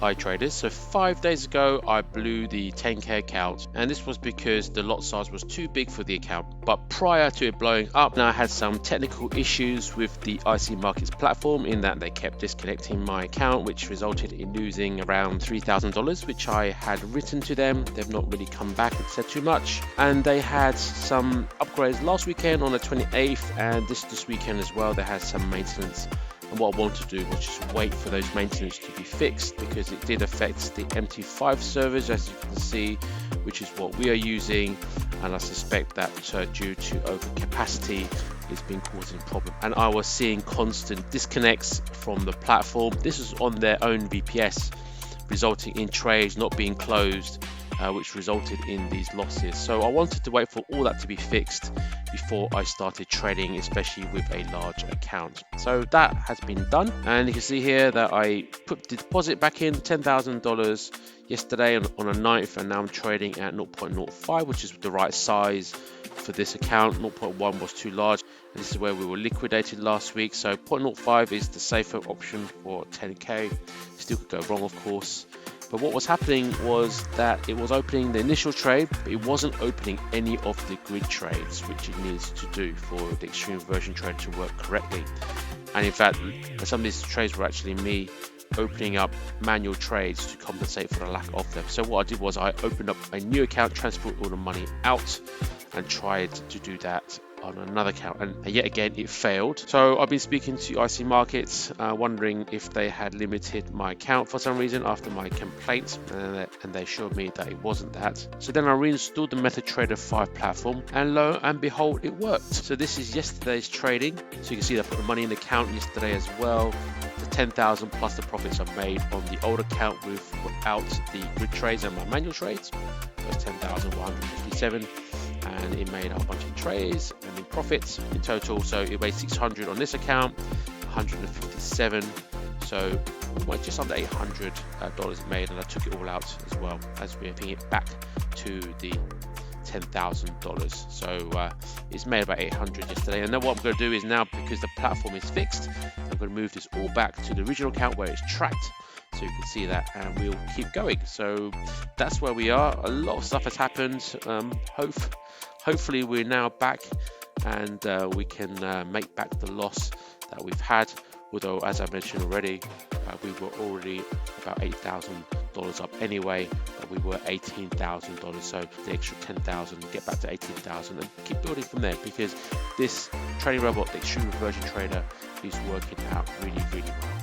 Hi traders, so 5 days ago I blew the 10k account, and this was because the lot size was too big for the account. But prior to it blowing up, I had some technical issues with the IC Markets platform in that they kept disconnecting my account, which resulted in losing around $3,000, which I had written to them. They've not really come back and said too much, and they had some upgrades last weekend on the 28th, and this weekend as well. They had some maintenance. And what I wanted to do was just wait for those maintenance to be fixed, because it did affect the MT5 servers, as you can see, which is what we are using. And I suspect that due to overcapacity, it's been causing a problem. And I was seeing constant disconnects from the platform. This is on their own VPS, resulting in trades not being closed, which resulted in these losses. So I wanted to wait for all that to be fixed before I started trading, especially with a large account. So that has been done, and you can see here that I put the deposit back in $10,000 yesterday on a 9th, and now I'm trading at 0.05, which is the right size for this account. 0.1 was too large, and this is where we were liquidated last week. So 0.05 is the safer option for 10k. Still could go wrong, of course. But what was happening was that it was opening the initial trade, but it wasn't opening any of the grid trades, which it needs to do for the Extreme Reversion Trader to work correctly. And in fact, some of these trades were actually me opening up manual trades to compensate for the lack of them. So what I did was I opened up a new account, transferred all the money out, and tried to do that on another account, and yet again it failed. So I've been speaking to IC Markets, wondering if they had limited my account for some reason after my complaint, and they showed me that it wasn't that. So then I reinstalled the MetaTrader 5 platform, and lo and behold, it worked. So this is yesterday's trading. So you can see that I put the money in the account yesterday as well. The 10,000 plus the profits I've made on the old account without the grid trades and my manual trades. That's 10,157. And it made a whole bunch of trades and in profits in total. So it made 600 on this account, 157. So just under $800 it made, and I took it all out as well as we're paying it back to the $10,000. So it's made about 800 yesterday. And then what I'm going to do is now, because the platform is fixed, I'm going to move this all back to the original account where it's tracked. So you can see that, and we'll keep going. So that's where we are. A lot of stuff has happened. Hopefully we're now back, and we can make back the loss that we've had. Although, as I mentioned already, we were already about $8,000 up anyway, but we were $18,000. So the extra 10,000, get back to 18,000, and keep building from there, because this trading robot, the Extreme Reversion Trader, is working out really, really well.